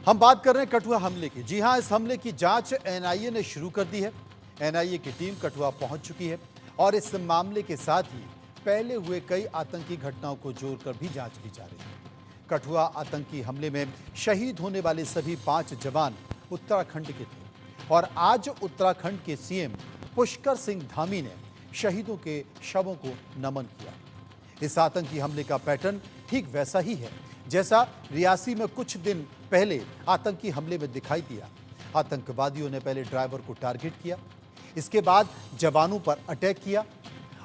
हम बात कर रहे हैं कठुआ हमले की। जी हां, इस हमले की जांच एनआईए ने शुरू कर दी है। एनआईए की टीम कठुआ पहुंच चुकी है और इस मामले के साथ ही पहले हुए कई आतंकी घटनाओं को जोड़कर भी जांच की जा रही है। कठुआ आतंकी हमले में शहीद होने वाले सभी 5 जवान उत्तराखंड के थे और आज उत्तराखंड के सीएम पुष्कर सिंह धामी ने शहीदों के शवों को नमन किया। इस आतंकी हमले का पैटर्न ठीक वैसा ही है जैसा रियासी में कुछ दिन पहले आतंकी हमले में दिखाई दिया। आतंकवादियों ने पहले ड्राइवर को टारगेट किया, इसके बाद जवानों पर अटैक किया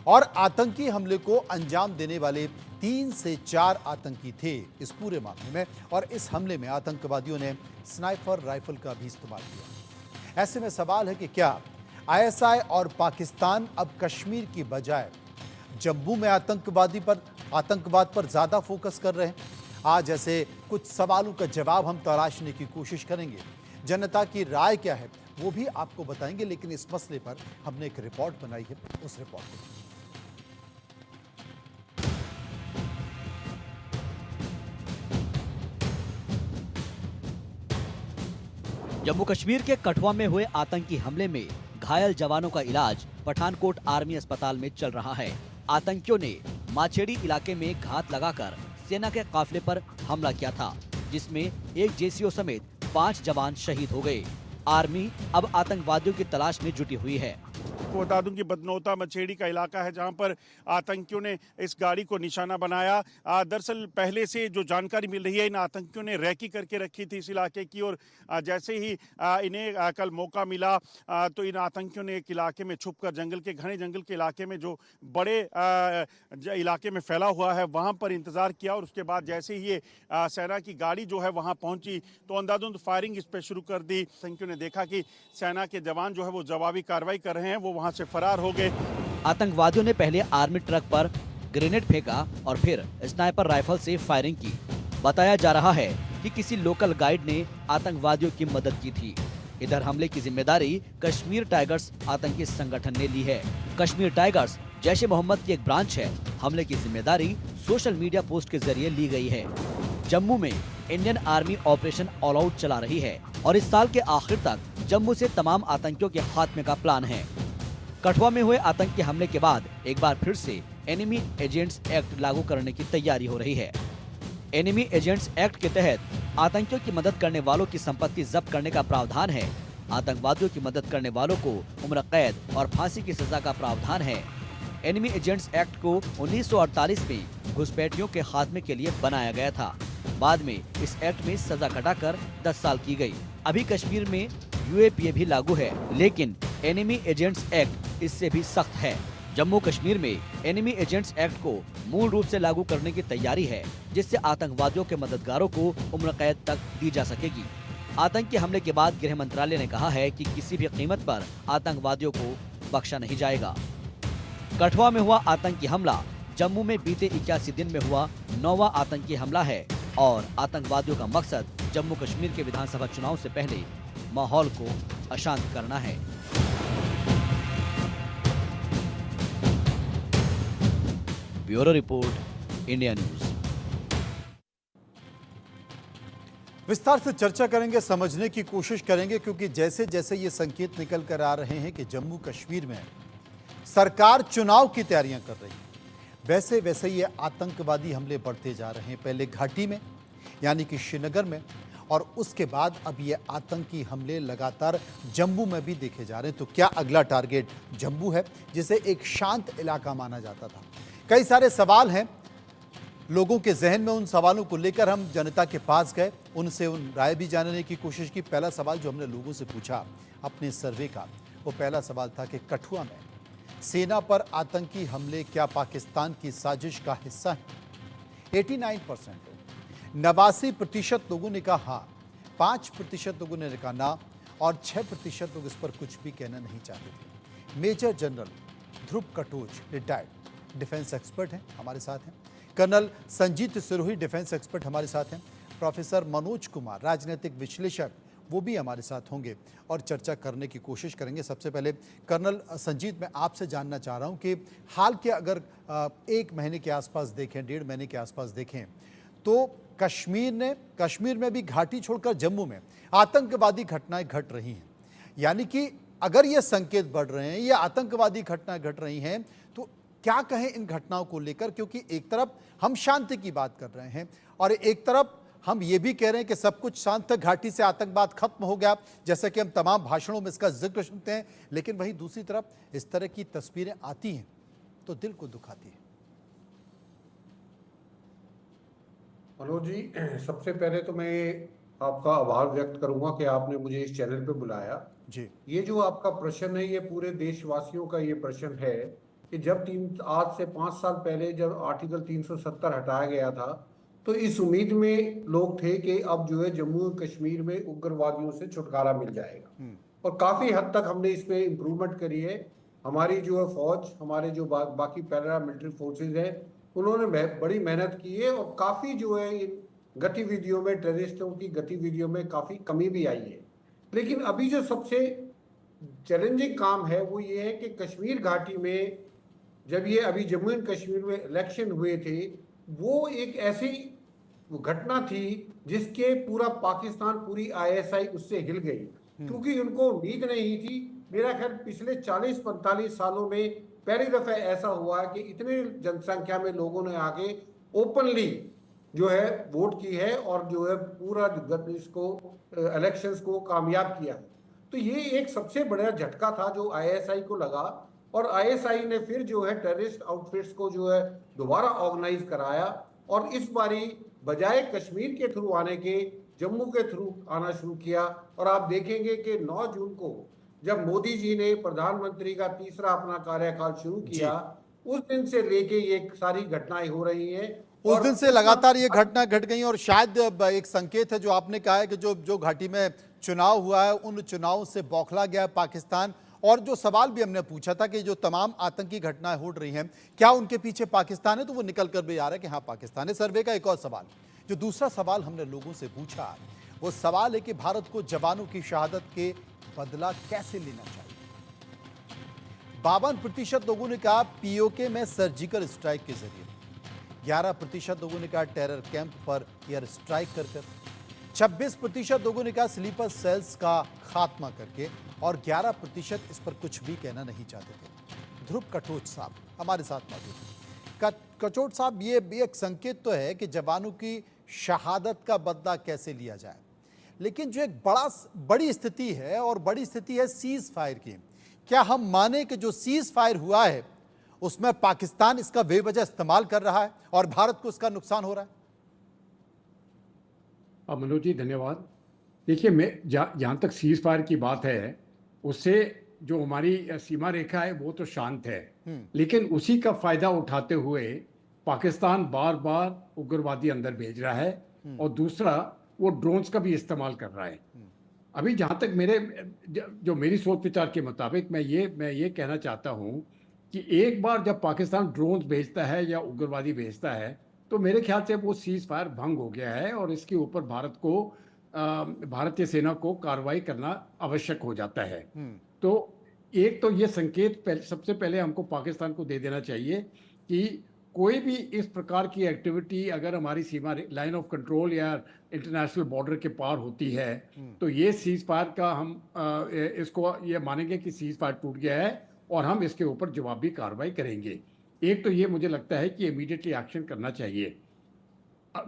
और आतंकी हमले को अंजाम देने वाले 3 से 4 आतंकी थे इस पूरे मामले में। और इस हमले में आतंकवादियों ने स्नाइपर राइफल का भी इस्तेमाल किया। ऐसे में सवाल है कि क्या आईएसआई और पाकिस्तान अब कश्मीर की बजाय जम्मू में आतंकवाद पर ज्यादा फोकस कर रहे हैं? आज ऐसे कुछ सवालों का जवाब हम तलाशने की कोशिश करेंगे। जनता की राय क्या है वो भी आपको बताएंगे, लेकिन इस मसले पर हमने एक रिपोर्ट बनाई है, उस रिपोर्ट को जम्मू कश्मीर के कठुआ में हुए आतंकी हमले में घायल जवानों का इलाज पठानकोट आर्मी अस्पताल में चल रहा है। आतंकियों ने माछेड़ी इलाके में घात लगाकर सेना के काफिले पर हमला किया था, जिसमें एक जेसीओ समेत 5 जवान शहीद हो गए। आर्मी अब आतंकवादियों की तलाश में जुटी हुई है। आपको बता दूं कि बदनौता मछेड़ी का इलाका है जहां पर आतंकियों ने इस गाड़ी को निशाना बनाया। दरअसल पहले से जो जानकारी मिल रही है, इन आतंकियों ने रैकी करके रखी थी इस इलाके की और जैसे ही इन्हें कल मौका मिला तो इन आतंकियों ने एक इलाके में छुपकर घने जंगल के इलाके में जो बड़े इलाके में फैला हुआ है वहां पर इंतजार किया और उसके बाद जैसे ही ये सेना की गाड़ी जो है वहां पहुंची तो अंधाधुंध फायरिंग इस पर शुरू कर दी। आतंकियों ने देखा कि सेना के जवान जो है वो जवाबी कार्रवाई कर रहे हैं, वो वहां से फरार हो गए। आतंकवादियों ने पहले आर्मी ट्रक पर ग्रेनेड फेंका और फिर स्नाइपर राइफल से फायरिंग की। बताया जा रहा है कि किसी लोकल गाइड ने आतंकवादियों की मदद की थी। इधर हमले की जिम्मेदारी कश्मीर टाइगर्स आतंकी संगठन ने ली है। कश्मीर टाइगर्स जैश ए मोहम्मद की एक ब्रांच है। हमले की जिम्मेदारी सोशल मीडिया पोस्ट के जरिए ली गई है। जम्मू में Indian army operation all out चला रही है और इस साल के आखिर तक जम्मू से तमाम आतंकियों के खात्मे का प्लान है। कठुआ में हुए आतंकी हमले के बाद एक बार फिर से एनिमी एजेंट्स एक्ट लागू करने की तैयारी हो रही है। एनिमी एजेंट्स एक्ट के तहत आतंकियों की मदद करने वालों की संपत्ति जब्त करने का प्रावधान है। आतंकवादियों की मदद करने वालों को उम्र कैद और फांसी की सजा का प्रावधान है। एनिमी एजेंट्स एक्ट को 1948 में घुसपैठियों के खात्मे के लिए बनाया गया था। बाद में इस एक्ट में सजा घटाकर 10 साल की गई। अभी कश्मीर में यूएपीए भी लागू है, लेकिन एनिमी एजेंट्स एक्ट इससे भी सख्त है। जम्मू कश्मीर में एनिमी एजेंट्स एक्ट को मूल रूप से लागू करने की तैयारी है, जिससे आतंकवादियों के मददगारों को उम्र कैद तक दी जा सकेगी। आतंकी हमले के बाद गृह मंत्रालय ने कहा है कि किसी भी कीमत पर आतंकवादियों को बख्शा नहीं जाएगा। कठुआ में हुआ आतंकी हमला जम्मू में बीते 81 दिन में हुआ 9वां आतंकी हमला है और आतंकवादियों का मकसद जम्मू कश्मीर के विधानसभा चुनाव से पहले माहौल को अशांत करना है। Bureau report, India news. विस्तार से चर्चा करेंगे, समझने की कोशिश करेंगे, क्योंकि जैसे जैसे ये संकेत निकल कर आ रहे हैं कि जम्मू कश्मीर में सरकार चुनाव की तैयारियां कर रही है, वैसे वैसे ये आतंकवादी हमले बढ़ते जा रहे हैं। पहले घाटी में यानी कि श्रीनगर में, और उसके बाद अब ये आतंकी हमले लगातार जम्मू में भी देखे जा रहे हैं। तो क्या अगला टारगेट जम्मू है, जिसे एक शांत इलाका माना जाता था? कई सारे सवाल हैं लोगों के जहन में। उन सवालों को लेकर हम जनता के पास गए, उनसे उन राय भी जानने की कोशिश की। पहला सवाल जो हमने लोगों से पूछा अपने सर्वे का, वो पहला सवाल था कि कठुआ में सेना पर आतंकी हमले क्या पाकिस्तान की साजिश का हिस्सा है? 89% 89% लोगों ने कहा हाँ, 5% लोगों ने कहा ना और 6% लोग इस पर कुछ भी कहना नहीं चाहते थे। Major general Dhruv Katoch retired defence expert हैं, हमारे साथ हैं। Colonel Sanjeet Sirohi defence expert हमारे साथ हैं। प्रोफेसर मनोज कुमार राजनीतिक विश्लेषक, वो भी हमारे साथ होंगे और चर्चा करने की कोशिश करेंगे। सबसे पहले कर्नल संजीत, मैं आपसे जानना चाह रहा हूं कि हाल के अगर 1 महीने के आसपास देखें, 1.5 महीने के आसपास देखें, तो कश्मीर में भी घाटी छोड़कर जम्मू में आतंकवादी घटनाएं घट रही हैं। यानी कि अगर ये संकेत बढ़ रहे हैं, ये आतंकवादी घटनाएं घट रही हैं, तो क्या कहें इन घटनाओं को लेकर, क्योंकि एक तरफ हम शांति की बात कर रहे हैं और एक तरफ हम ये भी कह रहे हैं कि सब कुछ शांत है, घाटी से आतंकवाद खत्म हो गया, जैसे कि हम तमाम भाषणों में इसका जिक्र सुनते हैं। लेकिन वहीं दूसरी तरफ इस तरह की तस्वीरें आती हैं तो दिल को दुखाती है। मनोज जी, सबसे पहले तो मैं आपका आभार व्यक्त करूंगा कि आपने मुझे इस चैनल पे बुलाया जी। ये जो आपका प्रश्न है, ये पूरे देशवासियों का ये प्रश्न है कि जब आज से 5 साल पहले जब आर्टिकल 370 हटाया गया था, तो इस उम्मीद में लोग थे कि अब जो है जम्मू कश्मीर में उग्रवादियों से छुटकारा मिल जाएगा। और काफी हद तक हमने इसमें इम्प्रूवमेंट करी है। हमारी जो है फौज, हमारे जो बाकी पैरा मिलिट्री फोर्सेज हैं, उन्होंने बड़ी मेहनत की है और काफी जो है इन गतिविधियों में, टेररिस्टों की गतिविधियों में काफी कमी भी आई है। लेकिन अभी जो सबसे चैलेंजिंग काम है वो ये है कि कश्मीर घाटी में जब ये अभी जम्मू एंड कश्मीर में इलेक्शन हुए थे, वो एक ऐसी घटना थी जिसके पूरा पाकिस्तान, पूरी आईएसआई उससे हिल गई, क्योंकि उनको उम्मीद नहीं थी। मेरा ख्याल पिछले 40-45 सालों में पहली दफा ऐसा हुआ है कि इतने जनसंख्या में लोगों ने आगे ओपनली जो है वोट की है और जो है पूरा इसको इलेक्शंस को कामयाब किया। तो ये एक सबसे बड़ा झटका था जो आईएसआई को लगा, और आईएसआई ने फिर जो है टेररिस्ट आउटफिट्स को जो है दोबारा ऑर्गेनाइज कराया और इस बारी बजाय कश्मीर के थ्रू आने के जम्मू के थ्रू आना शुरू किया। और आप देखेंगे कि 9 जून को जब मोदी जी ने प्रधानमंत्री का तीसरा अपना कार्यकाल शुरू किया, उस दिन से लेके ये सारी घटनाएं हो रही हैं। उस दिन से लगातार ये घटना घट गई और शायद एक संकेत है जो आपने कहा है कि जो घाटी में चुनाव हुआ है, उन चुनावों से बौखला गया पाकिस्तान। और जो सवाल भी हमने पूछा था कि जो तमाम आतंकी घटनाएं हो रही हैं, क्या उनके पीछे पाकिस्तान है, तो वो निकल कर भी आ रहा है कि हाँ पाकिस्तान है। सर्वे का एक और सवाल, जो दूसरा सवाल हमने लोगों से पूछा, वो सवाल है कि भारत को जवानों की शहादत के बदला कैसे लेना चाहिए। 52% लोगों ने कहा पीओके में सर्जिकल स्ट्राइक के जरिए, 11% लोगों ने कहा टेरर कैंप पर एयर स्ट्राइक कर 26% लोगों ने कहा स्लीपर सेल्स का खात्मा करके और 11% इस पर कुछ भी कहना नहीं चाहते थे। ध्रुव कटोच साहब हमारे साथ मौजूद हैं। कटोच साहब, ये भी एक संकेत तो है कि जवानों की शहादत का बदला कैसे लिया जाए, लेकिन जो एक बड़ी स्थिति है और बड़ी स्थिति है सीज फायर की। क्या हम माने कि जो सीज फायर हुआ है उसमें पाकिस्तान इसका बेवजह इस्तेमाल कर रहा है और भारत को इसका नुकसान हो रहा है? मनोज जी धन्यवाद। देखिए, मैं जहाँ तक सीज फायर की बात है, उससे जो हमारी सीमा रेखा है वो तो शांत है, लेकिन उसी का फायदा उठाते हुए पाकिस्तान बार बार उग्रवादी अंदर भेज रहा है और दूसरा वो ड्रोन्स का भी इस्तेमाल कर रहा है। अभी जहाँ तक मेरी सोच विचार के मुताबिक मैं ये कहना चाहता हूँ कि एक बार जब पाकिस्तान ड्रोन्स भेजता है या उग्रवादी भेजता है, तो मेरे ख्याल से वो सीज फायर भंग हो गया है और इसके ऊपर भारतीय सेना को कार्रवाई करना आवश्यक हो जाता है। तो एक तो ये संकेत सबसे पहले हमको पाकिस्तान को दे देना चाहिए कि कोई भी इस प्रकार की एक्टिविटी अगर हमारी सीमा लाइन ऑफ कंट्रोल या इंटरनेशनल बॉर्डर के पार होती है, तो ये सीज फायर का हम इसको ये मानेंगे कि सीज फायर टूट गया है और हम इसके ऊपर जवाबी कार्रवाई करेंगे। एक तो ये मुझे लगता है कि इमीडिएटली एक्शन करना चाहिए।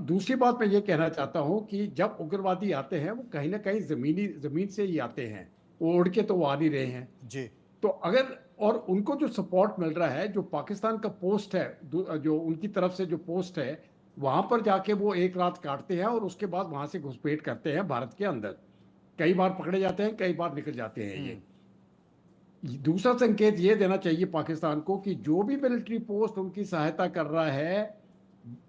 दूसरी बात मैं ये कहना चाहता हूँ कि जब उग्रवादी आते हैं वो कहीं ना कहीं जमीन से ही आते हैं, वो उड़ के तो वो आ नहीं रहे हैं जी। तो अगर और उनको जो सपोर्ट मिल रहा है, जो पाकिस्तान का पोस्ट है, जो उनकी तरफ से जो पोस्ट है, वहां पर जाके वो एक रात काटते हैं और उसके बाद वहां से घुसपैठ करते हैं भारत के अंदर। कई बार पकड़े जाते हैं, कई बार निकल जाते हैं। ये दूसरा संकेत ये देना चाहिए पाकिस्तान को कि जो भी मिलिट्री पोस्ट उनकी सहायता कर रहा है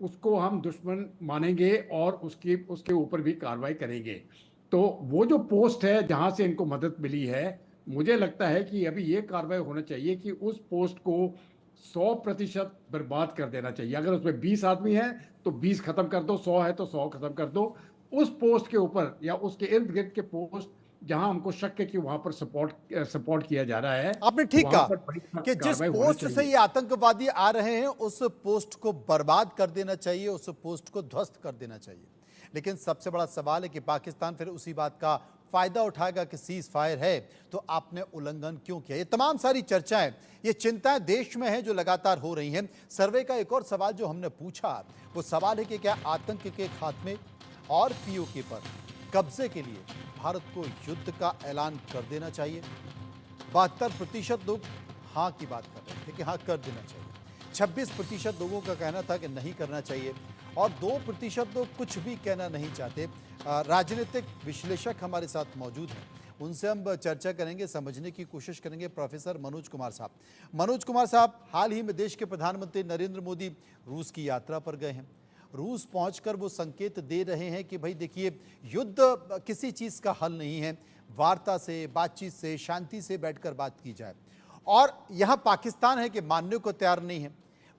उसको हम दुश्मन मानेंगे और उसके ऊपर भी कार्रवाई करेंगे। तो वो जो पोस्ट है जहां से इनको मदद मिली है, मुझे लगता है कि अभी ये कार्रवाई होना चाहिए कि उस पोस्ट को 100% बर्बाद कर देना चाहिए। अगर उसमें 20 आदमी है तो 20 खत्म कर दो, 100 है तो 100 खत्म कर दो। उस पोस्ट के ऊपर या उसके इर्द गिर्द के पोस्ट जहां हमको शक है कि वहां पर सपोर्ट किया जा रहा है, आपने ठीक वहां कहा पर बड़ी कि जिस कार्रवाई होनी पोस्ट से चाहिए। ये आतंकवादी आ रहे हैं उस पोस्ट को बर्बाद कर देना चाहिए, उस पोस्ट को ध्वस्त कर देना चाहिए। लेकिन सबसे बड़ा सवाल है कि पाकिस्तान फिर उसी बात का फायदा उठाएगा कि सीज फायर है तो आपने उल्लंघन क्यों किया। ये तमाम सारी चर्चाएं, ये चिंताएं देश में हैं जो लगातार हो रही हैं। सर्वे का एक और सवाल जो हमने पूछा वो सवाल है कि क्या आतंक के खात्मे और पीओके पर कब्जे के लिए भारत को युद्ध का ऐलान कर देना चाहिए। 72% लोग हाँ की बात कर रहे थे कि हाँ कर देना चाहिए। 26% लोगों का कहना था कि नहीं करना चाहिए और 2% लोग कुछ भी कहना नहीं चाहते। राजनीतिक विश्लेषक हमारे साथ मौजूद हैं, उनसे हम चर्चा करेंगे, समझने की कोशिश करेंगे। प्रोफेसर मनोज कुमार साहब, हाल ही में देश के प्रधानमंत्री नरेंद्र मोदी रूस की यात्रा पर गए हैं। रूस पहुंचकर वो संकेत दे रहे हैं कि भाई देखिए, युद्ध किसी चीज़ का हल नहीं है, वार्ता से, बातचीत से, शांति से बैठकर बात की जाए। और यहाँ पाकिस्तान है कि मानने को तैयार नहीं है।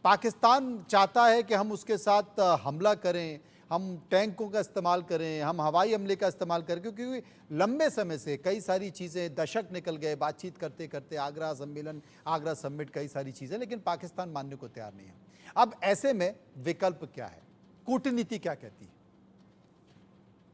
पाकिस्तान चाहता है कि हम उसके साथ हमला करें, हम टैंकों का इस्तेमाल करें, हम हवाई हमले का इस्तेमाल करें, क्योंकि लंबे समय से कई सारी चीज़ें, दशक निकल गए बातचीत करते करते, आगरा सम्मेलन, आगरा समिट, कई सारी चीज़ें, लेकिन पाकिस्तान मानने को तैयार नहीं है। अब ऐसे में विकल्प क्या है, कूटनीति क्या कहती है?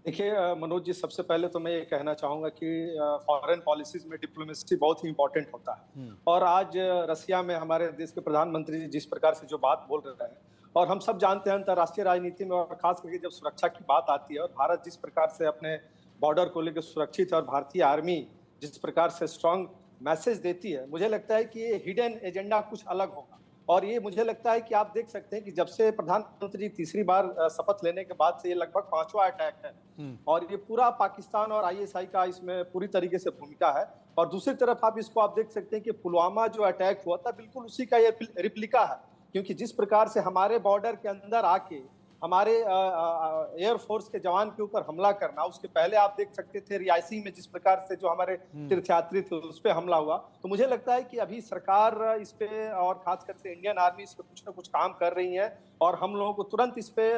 देखिए मनोज जी, सबसे पहले तो मैं ये कहना चाहूँगा कि फॉरेन पॉलिसीज में डिप्लोमेसी बहुत ही इंपॉर्टेंट होता है। और आज रसिया में हमारे देश के प्रधानमंत्री जी जिस प्रकार से जो बात बोल रहे हैं, और हम सब जानते हैं अंतर्राष्ट्रीय राजनीति में और खास करके जब सुरक्षा की बात आती है और भारत जिस प्रकार से अपने बॉर्डर को लेकर सुरक्षित है और भारतीय आर्मी जिस प्रकार से स्ट्रांग मैसेज देती है, मुझे लगता है कि ये हिडन एजेंडा कुछ अलग होगा। और ये मुझे लगता है कि आप देख सकते हैं कि जब से प्रधानमंत्री तीसरी बार शपथ लेने के बाद से ये लगभग 5वां अटैक है और ये पूरा पाकिस्तान और आईएसआई का इसमें पूरी तरीके से भूमिका है। और दूसरी तरफ आप देख सकते हैं कि पुलवामा जो अटैक हुआ था बिल्कुल उसी का ये रिप्लिका है, क्योंकि जिस प्रकार से हमारे बॉर्डर के अंदर आके हमारे एयरफोर्स के जवान के ऊपर हमला करना, उसके पहले आप देख सकते थे रियासी में जिस प्रकार से जो हमारे तीर्थयात्री थे उस पर हमला हुआ। तो मुझे लगता है कि अभी सरकार इस पे और खासकर से इंडियन आर्मी इस पे कुछ ना कुछ काम कर रही है और हम लोगों को तुरंत इस पे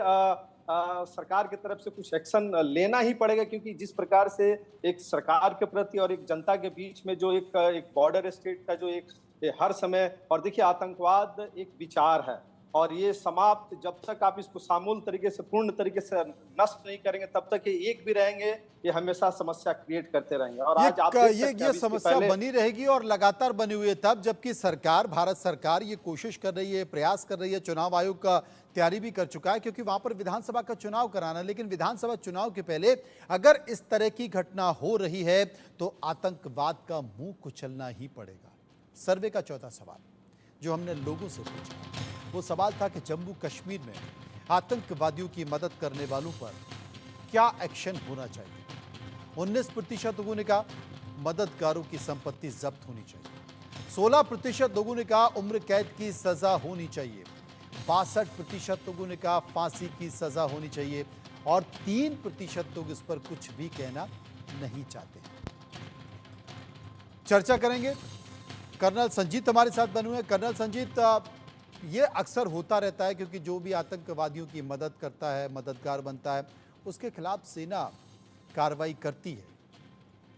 सरकार की तरफ से कुछ एक्शन लेना ही पड़ेगा, क्योंकि जिस प्रकार से एक सरकार के प्रति और एक जनता के बीच में जो एक बॉर्डर स्टेट का जो एक हर समय, और देखिए आतंकवाद एक विचार है और ये समाप्त जब तक आप इसको सामूल तरीके से, पूर्ण तरीके से नष्ट नहीं करेंगे तब तक ये एक भी रहेंगे, ये हमेशा समस्या क्रिएट करते रहेंगे। और आज आप देख सकते हैं ये समस्या बनी रहेगी और लगातार बनी हुई है, तब जबकि सरकार, भारत सरकार ये कोशिश कर रही है, प्रयास कर रही है, चुनाव आयोग का तैयारी भी कर चुका है क्योंकि वहां पर विधानसभा का चुनाव कराना। लेकिन विधानसभा चुनाव के पहले अगर इस तरह की घटना हो रही है तो आतंकवाद का मुंह कुचलना ही पड़ेगा। सर्वे का चौथा सवाल जो हमने लोगों से पूछा वो सवाल था कि जम्मू कश्मीर में आतंकवादियों की मदद करने वालों पर क्या एक्शन होना चाहिए। 19% लोगों ने कहा मददगारों की संपत्ति जब्त होनी चाहिए। 16% लोगों ने कहा उम्र कैद की सजा होनी चाहिए। 62% लोगों ने कहा फांसी की सजा होनी चाहिए और 3% लोग इस पर कुछ भी कहना नहीं चाहते। चर्चा करेंगे। कर्नल संजीत हमारे साथ बने हुए हैं। कर्नल संजीत, ये अक्सर होता रहता है क्योंकि जो भी आतंकवादियों की मदद करता है, मददगार बनता है, उसके खिलाफ सेना कार्रवाई करती है,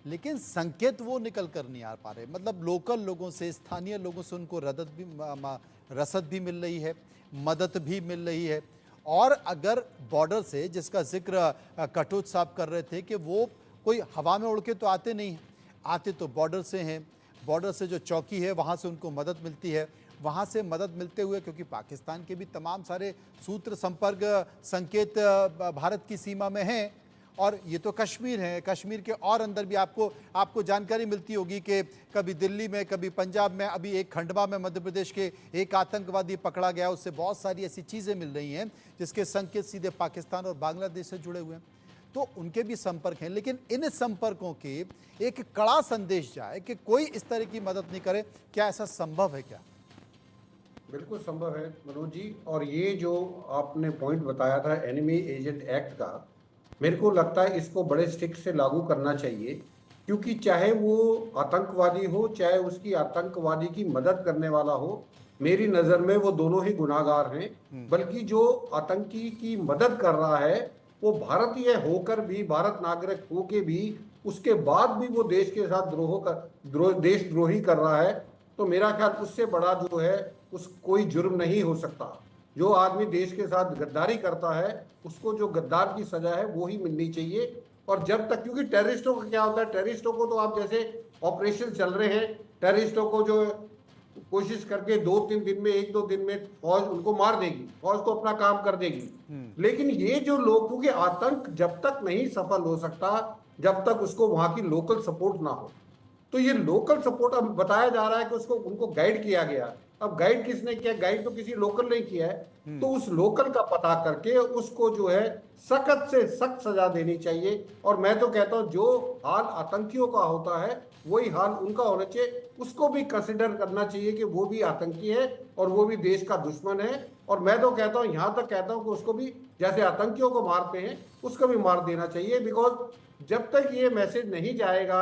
लेकिन संकेत वो निकल कर नहीं आ पा रहे। मतलब लोकल लोगों से, स्थानीय लोगों से उनको रसद भी मिल रही है, मदद भी मिल रही है। और अगर बॉर्डर से, जिसका जिक्र कटोच साहब कर रहे थे कि वो कोई हवा में उड़ के तो आते नहीं हैं, आते तो बॉर्डर से हैं। बॉर्डर से जो चौकी है वहाँ से उनको मदद मिलती है। वहाँ से मदद मिलते हुए, क्योंकि पाकिस्तान के भी तमाम सारे सूत्र, संपर्क, संकेत भारत की सीमा में हैं और ये तो कश्मीर है, कश्मीर के और अंदर भी आपको जानकारी मिलती होगी कि कभी दिल्ली में, कभी पंजाब में, अभी एक खंडवा में मध्य प्रदेश के एक आतंकवादी पकड़ा गया। उससे बहुत सारी ऐसी चीज़ें मिल रही हैं जिसके संकेत सीधे पाकिस्तान और बांग्लादेश से जुड़े हुए हैं, तो उनके भी संपर्क हैं। लेकिन इन संपर्कों के एक कड़ा संदेश जाए कि कोई इस तरह की मदद नहीं करे, क्या ऐसा संभव है? क्या बिल्कुल संभव है मनोज जी। और ये जो आपने पॉइंट बताया था एनिमी एजेंट एक्ट का, मेरे को लगता है इसको बड़े स्ट्रिक्ट से लागू करना चाहिए, क्योंकि चाहे वो आतंकवादी हो, चाहे उसकी आतंकवादी की मदद करने वाला हो, मेरी नज़र में वो दोनों ही गुनाहगार हैं। बल्कि जो आतंकी की मदद कर रहा है वो भारतीय होकर भी, भारत नागरिक होके भी, उसके बाद भी वो देश के साथ देशद्रोही कर रहा है, तो मेरा ख्याल उससे बड़ा जो है उस कोई जुर्म नहीं हो सकता। जो आदमी देश के साथ गद्दारी करता है उसको जो गद्दार की सजा है वो ही मिलनी चाहिए। और जब तक, क्योंकि टेररिस्टों का क्या होता है, टेररिस्टों को तो आप जैसे ऑपरेशन चल रहे हैं, टेररिस्टों को जो कोशिश करके 2-3 दिन में, 1-2 दिन में फौज उनको मार देगी, फौज तो अपना काम कर देगी। लेकिन ये जो लोग, क्योंकि आतंक जब तक नहीं सफल हो सकता जब तक उसको वहां की लोकल सपोर्ट ना हो, तो ये लोकल सपोर्ट अब बताया जा रहा है कि उसको उनको गाइड किया गया। अब गाइड किसने किया? गाइड तो किसी लोकल ने किया है। तो उस लोकल का पता करके उसको जो है सख्त से सख्त सजा देनी चाहिए। और मैं तो कहता हूं जो हाल आतंकियों का होता है वही हाल उनका होना चाहिए। उसको भी कंसिडर करना चाहिए कि वो भी आतंकी है और वो भी देश का दुश्मन है। और मैं तो कहता हूं, यहां तक कहता हूं कि उसको भी जैसे आतंकियों को मारते हैं उसको भी मार देना चाहिए। बिकॉज जब तक ये मैसेज नहीं जाएगा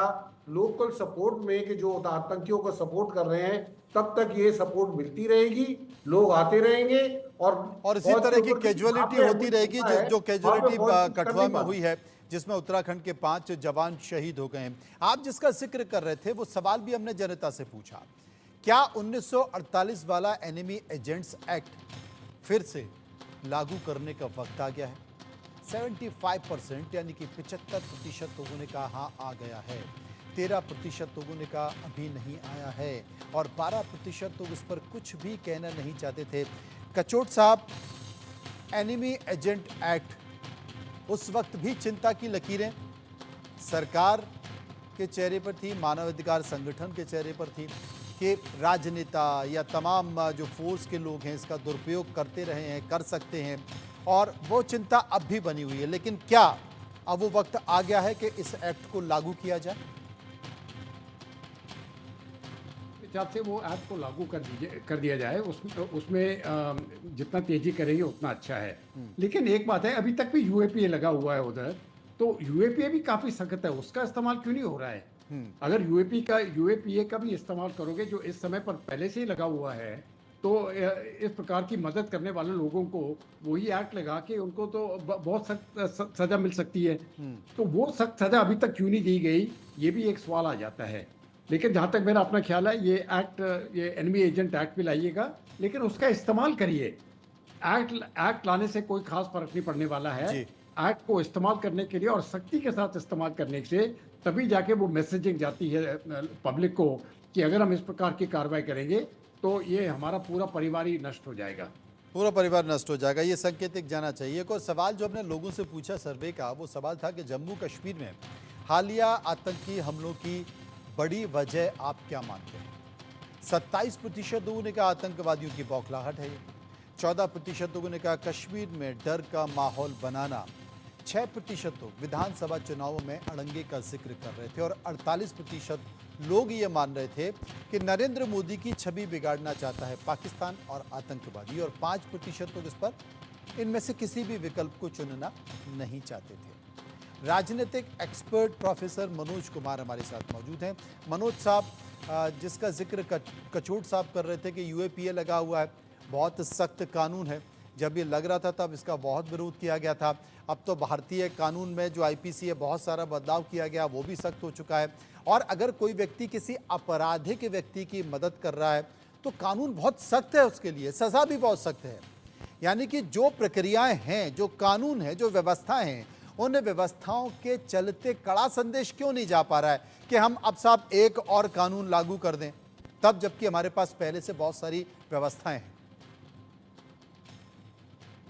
लोकल सपोर्ट में कि जो आतंकियों को सपोर्ट कर रहे हैं, तब तक ये सपोर्ट मिलती रहेगी, लोग आते रहेंगे और इसी तरह की कैजुअलिटी होती रहेगी जो कैजुअलिटी कठुआ में हुई है, जिसमें उत्तराखंड के 5 जवान शहीद हो गए हैं। आप जिसका जिक्र कर रहे थे वो सवाल भी हमने जनता से पूछा, क्या 1948 वाला एनिमी एजेंट्स एक्ट फिर से लागू करने का वक्त आ गया है? 75% यानी कि 75% लोगों ने कहा हाँ आ गया है, 13% लोगों ने कहा अभी नहीं आया है और 12% लोग इस पर कुछ भी कहना नहीं चाहते थे। कचोट साहब, एनिमी एजेंट एक्ट उस वक्त भी चिंता की लकीरें सरकार के चेहरे पर थी, मानवाधिकार संगठन के चेहरे पर थी कि राजनेता या तमाम जो फोर्स के लोग हैं इसका दुरुपयोग करते रहे हैं, कर सकते हैं, और वो चिंता अब भी बनी हुई है। लेकिन क्या अब वो वक्त आ गया है कि इस एक्ट को लागू किया जाए? हिसाब से वो एक्ट को लागू कर दिया जाए, उसमें जितना तेजी करेंगे उतना अच्छा है। लेकिन एक बात है, अभी तक भी यूएपीए लगा हुआ है उधर, तो यूएपीए भी काफी सख्त है, उसका इस्तेमाल क्यों नहीं हो रहा है? अगर यूएपीए का भी इस्तेमाल करोगे जो इस समय पर पहले से ही लगा हुआ है, तो इस प्रकार की मदद करने वाले लोगों को वही एक्ट लगा के उनको तो बहुत सख्त सजा मिल सकती है। तो वो सख्त सजा अभी तक क्यों नहीं दी गई, ये भी एक सवाल आ जाता है। लेकिन जहाँ तक मेरा अपना ख्याल है, ये एनिमी एजेंट एक्ट भी लाइएगा, लेकिन उसका इस्तेमाल करिए। एक्ट लाने से कोई खास फर्क नहीं पड़ने वाला है। एक्ट को इस्तेमाल करने के लिए और सख्ती के साथ इस्तेमाल करने से तभी जाके वो मैसेजिंग जाती है पब्लिक को कि अगर हम इस प्रकार की कार्रवाई करेंगे तो ये हमारा पूरा परिवार ही नष्ट हो जाएगा, पूरा परिवार नष्ट हो जाएगा। ये संकेत एक जाना चाहिए। एक और सवाल जो हमने लोगों से पूछा सर्वे का, वो सवाल था कि जम्मू कश्मीर में हालिया आतंकी हमलों की बड़ी वजह आप क्या मानते हैं? 27% लोगों ने कहा आतंकवादियों की बौखलाहट है, 14% लोगों ने कहा कश्मीर में डर का माहौल बनाना, 6% लोग विधानसभा चुनावों में अड़ंगे का जिक्र कर रहे थे और 48% लोग ये मान रहे थे कि नरेंद्र मोदी की छवि बिगाड़ना चाहता है पाकिस्तान और आतंकवादी, और 5% लोग इस पर इनमें से किसी भी विकल्प को चुनना नहीं चाहते थे। राजनीतिक एक्सपर्ट प्रोफेसर मनोज कुमार हमारे साथ मौजूद हैं। मनोज साहब, जिसका जिक्र कचोट साहब कर रहे थे कि यूएपीए लगा हुआ है, बहुत सख्त कानून है, जब ये लग रहा था तब इसका बहुत विरोध किया गया था। अब तो भारतीय कानून में जो आईपीसी है बहुत सारा बदलाव किया गया, वो भी सख्त हो चुका है। और अगर कोई व्यक्ति किसी आपराधिक व्यक्ति की मदद कर रहा है तो कानून बहुत सख्त है, उसके लिए सज़ा भी बहुत सख्त है। यानी कि जो प्रक्रियाएं हैं, जो कानून है, जो व्यवस्थाएं हैं, उन व्यवस्थाओं के चलते कड़ा संदेश क्यों नहीं जा पा रहा है कि हम अब साहब एक और कानून लागू कर दें, तब जबकि हमारे पास पहले से बहुत सारी व्यवस्थाएं हैं?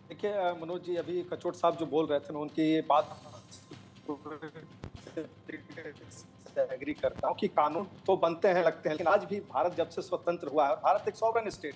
देखिए मनोज जी, अभी कचोट साहब जो बोल रहे थे, मैं उनकी बात एग्री करता हूँ कि कानून तो बनते हैं, लगते हैं, लेकिन आज भी भारत जब से स्वतंत्र हुआ है, भारत एक सॉवरेन स्टेट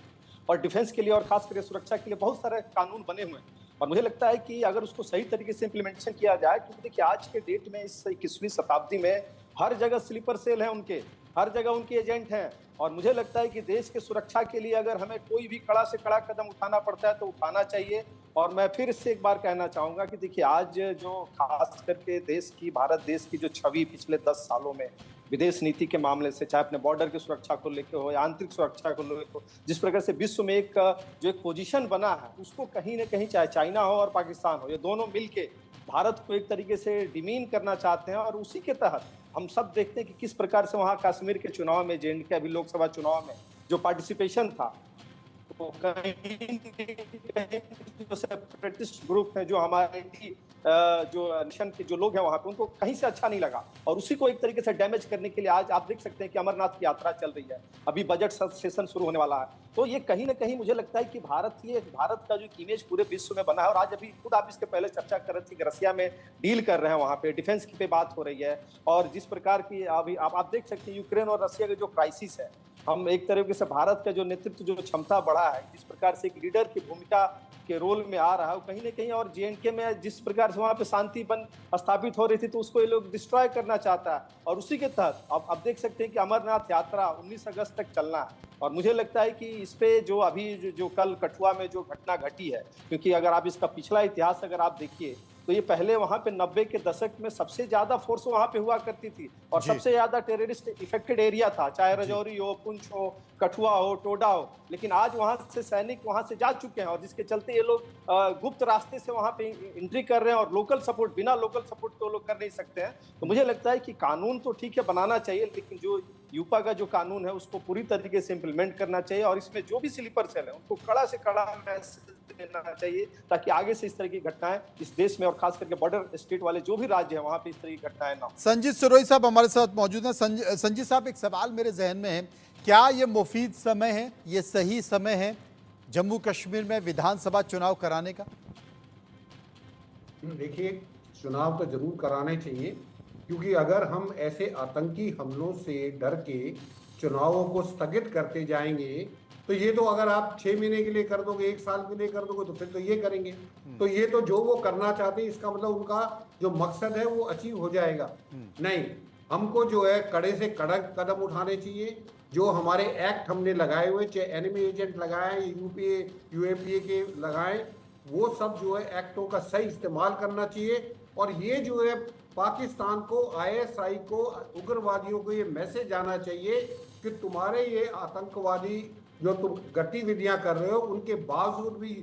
और डिफेंस के लिए और खास करके सुरक्षा के लिए बहुत सारे कानून बने हुए हैं। और मुझे लगता है कि अगर उसको सही तरीके से इम्प्लीमेंटेशन किया जाए, क्योंकि देखिए आज के डेट में, इस 21वीं शताब्दी में हर जगह स्लीपर सेल है उनके, हर जगह उनके एजेंट हैं। और मुझे लगता है कि देश के सुरक्षा के लिए अगर हमें कोई भी कड़ा से कड़ा कदम उठाना पड़ता है तो उठाना चाहिए। और मैं फिर से एक बार कहना चाहूंगा कि देखिए आज जो खास करके देश की, भारत देश की जो छवि पिछले 10 सालों में विदेश नीति के मामले से, चाहे अपने बॉर्डर की सुरक्षा को लेकर हो या आंतरिक सुरक्षा को लेकर हो, जिस प्रकार से विश्व में एक जो एक पोजीशन बना है, उसको कहीं ना कहीं, चाहे चाइना हो और पाकिस्तान हो, ये दोनों मिलके भारत को एक तरीके से डिमीन करना चाहते हैं, और उसी के तहत हम सब देखते हैं कि किस प्रकार से वहाँ कश्मीर के चुनाव में, जे.एंड.के अभी लोकसभा चुनाव में जो पार्टिसिपेशन था, तो कहीं जो सेपरेटिस्ट ग्रुप है, जो हमारे जो नेशन के जो लोग हैं वहाँ पे, उनको कहीं से अच्छा नहीं लगा, और उसी को एक तरीके से डैमेज करने के लिए आज आप देख सकते हैं कि अमरनाथ की यात्रा चल रही है, अभी बजट सेशन शुरू होने वाला है। तो ये कहीं ना कहीं मुझे लगता है कि भारत का जो इमेज पूरे विश्व में बना है, और आज अभी खुद आप इसके पहले चर्चा कर रहे थे कि रसिया में डील कर रहे हैं, वहाँ पे डिफेंस की पे बात हो रही है, और जिस प्रकार की अभी आप देख सकते हैं यूक्रेन और रसिया का जो क्राइसिस है, हम एक तरीके से भारत का जो नेतृत्व जो क्षमता बढ़ा है, जिस प्रकार से एक लीडर की भूमिका के रोल में आ रहा है, कहीं ना कहीं, और जे.एंड.के में जिस प्रकार से वहाँ पे शांति बन स्थापित हो रही थी, तो उसको ये लोग डिस्ट्रॉय करना चाहता है, और उसी के तहत अब देख सकते हैं कि अमरनाथ यात्रा 19 अगस्त तक चलना है, और मुझे लगता है कि इस पे जो अभी जो कल कठुआ में जो घटना घटी है, क्योंकि अगर आप इसका पिछला इतिहास अगर आप देखिए, तो ये पहले वहाँ पे 90 के दशक में सबसे ज्यादा फोर्स वहाँ पे हुआ करती थी, और सबसे ज्यादा टेररिस्ट इफेक्टेड एरिया था, चाहे रजौरी हो, पुंछ हो, कठुआ हो, टोडा हो, लेकिन आज वहाँ से सैनिक वहाँ से जा चुके हैं, और जिसके चलते ये लोग गुप्त रास्ते से वहाँ पे एंट्री कर रहे हैं, और लोकल सपोर्ट, बिना लोकल सपोर्ट तो लोग कर नहीं सकते हैं। तो मुझे लगता है कि कानून तो ठीक है बनाना चाहिए, लेकिन जो यूपा का जो कानून है उसको पूरी तरीके से इम्प्लीमेंट करना चाहिए, और इसमें जो भी स्लीपर सेल है उनको कड़ा से कड़ा मैसेज देना चाहिए, ताकि आगे से इस तरह की घटनाएं इस देश में, और खास करके बॉर्डर स्टेट वाले जो भी राज्य हैं वहां पे इस तरह की घटनाएं ना हो। संजीत सिरोही साहब हमारे साथ मौजूद हैं। संजीत साहब, एक सवाल मेरे जहन में है, क्या ये मुफीद समय है, ये सही समय है जम्मू कश्मीर में विधानसभा चुनाव कराने का? देखिए, चुनाव तो जरूर कराने चाहिए, क्योंकि अगर हम ऐसे आतंकी हमलों से डर के चुनावों को स्थगित करते जाएंगे, तो ये तो अगर आप 6 महीने के लिए कर दोगे, 1 साल के लिए कर दोगे, तो फिर तो ये करेंगे, तो ये तो जो वो करना चाहते हैं, इसका मतलब उनका जो मकसद है वो अचीव हो जाएगा। नहीं, हमको जो है कड़े से कड़क कदम उठाने चाहिए। जो हमारे एक्ट हमने लगाए हुए, चाहे एनिमी एजेंट लगाए, यूएपीए के लगाए, वो सब जो है एक्टों का सही इस्तेमाल करना चाहिए, और ये जो है पाकिस्तान को, आईएसआई को, उग्रवादियों को ये मैसेज आना चाहिए कि तुम्हारे ये आतंकवादी जो तुम गतिविधियां कर रहे हो, उनके बावजूद भी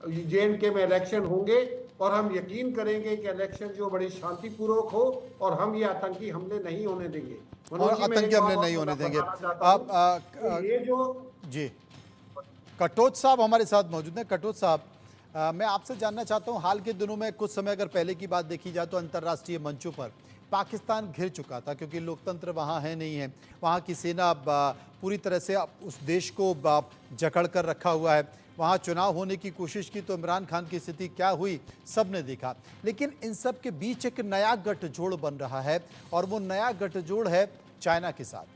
जे.एंड.के में इलेक्शन होंगे, और हम यकीन करेंगे कि इलेक्शन जो बड़ी शांतिपूर्वक हो, और हम ये आतंकी हमले नहीं होने देंगे। और आतंकी हमले नहीं होने देंगे। ये जो जी, कटोच साहब हमारे साथ मौजूद हैं। कटोच साहब, मैं आपसे जानना चाहता हूं, हाल के दिनों में, कुछ समय अगर पहले की बात देखी जाए, तो अंतर्राष्ट्रीय मंचों पर पाकिस्तान घिर चुका था, क्योंकि लोकतंत्र वहाँ है नहीं है, वहाँ की सेना पूरी तरह से उस देश को जकड़ कर रखा हुआ है। वहाँ चुनाव होने की कोशिश की तो इमरान खान की स्थिति क्या हुई सब ने देखा। लेकिन इन सब के बीच एक नया गठजोड़ बन रहा है, और वो नया गठजोड़ है चाइना के साथ,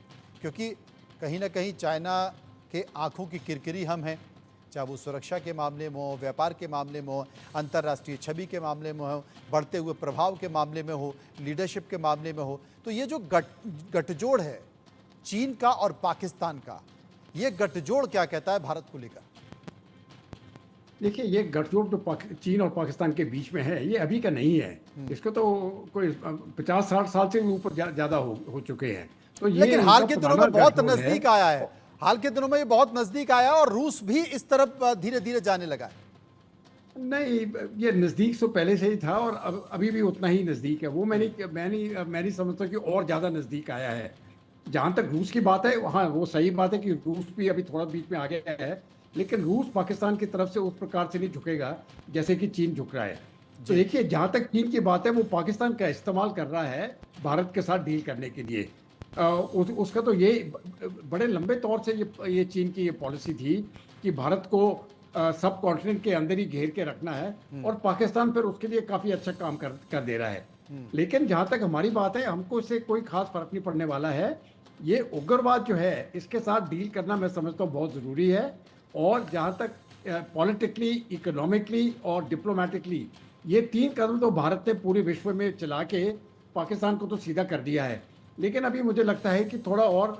क्योंकि कहीं ना कहीं चाइना के आंखों की किरकिरी हम हैं, चाहे वो सुरक्षा के मामले में हो, व्यापार के मामले में हो, अंतर्राष्ट्रीय छवि के मामले में हो, बढ़ते हुए प्रभाव के मामले में हो, लीडरशिप के मामले में हो। तो ये जो गठजोड़ है चीन का और पाकिस्तान का, ये गठजोड़ क्या कहता है भारत को लेकर? देखिए, ये गठजोड़ तो चीन और पाकिस्तान के बीच में है, ये अभी का नहीं है। इसको तो कोई 50-60 साल से भी ऊपर ज्यादा हो चुके हैं। तो ये लेकिन हाल के दिनों में बहुत गठजोड़ नजदीक आया है, हाल के दिनों में ये बहुत नजदीक आया, और रूस भी इस तरफ धीरे धीरे जाने लगा है। नहीं, ये नज़दीक तो पहले से ही था, और अभी भी उतना ही नज़दीक है। वो मैं नहीं समझता कि और ज़्यादा नज़दीक आया है। जहाँ तक रूस की बात है, हाँ वो सही बात है कि रूस भी अभी थोड़ा बीच में आ गया है, लेकिन रूस पाकिस्तान की तरफ से उस प्रकार से नहीं झुकेगा जैसे कि चीन झुक रहा है। तो देखिए, जहाँ तक चीन की बात है, वो पाकिस्तान का इस्तेमाल कर रहा है भारत के साथ डील करने के लिए। उसका तो ये बड़े लंबे तौर से ये चीन की ये पॉलिसी थी कि भारत को सब कॉन्टिनेंट के अंदर ही घेर के रखना है, और पाकिस्तान फिर उसके लिए काफी अच्छा काम कर दे रहा है। लेकिन जहां तक हमारी बात है, हमको इससे कोई खास फर्क नहीं पड़ने वाला है। ये उग्रवाद जो है, इसके साथ डील करना मैं समझता हूँ बहुत जरूरी है, और जहां तक पॉलिटिकली, इकोनॉमिकली और डिप्लोमेटिकली, ये 3 कदम तो भारत ने पूरे विश्व में चला के पाकिस्तान को तो सीधा कर दिया है। लेकिन अभी मुझे लगता है कि थोड़ा और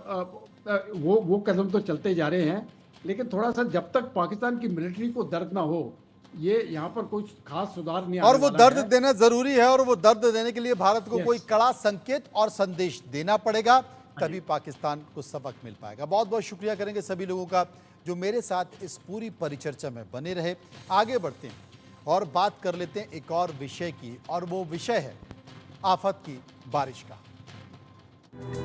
वो कदम तो चलते जा रहे हैं, लेकिन थोड़ा सा जब तक पाकिस्तान की मिलिट्री को दर्द ना हो, ये यहाँ पर कुछ खास सुधार नहीं और वो दर्द देना जरूरी है, और वो दर्द देने के लिए भारत को कोई कड़ा संकेत और संदेश देना पड़ेगा, तभी पाकिस्तान को सबक मिल पाएगा। बहुत बहुत शुक्रिया करेंगे सभी लोगों का जो मेरे साथ इस पूरी परिचर्चा में बने रहे। आगे बढ़ते हैं और बात कर लेते हैं एक और विषय की, और वो विषय है आफत की बारिश का।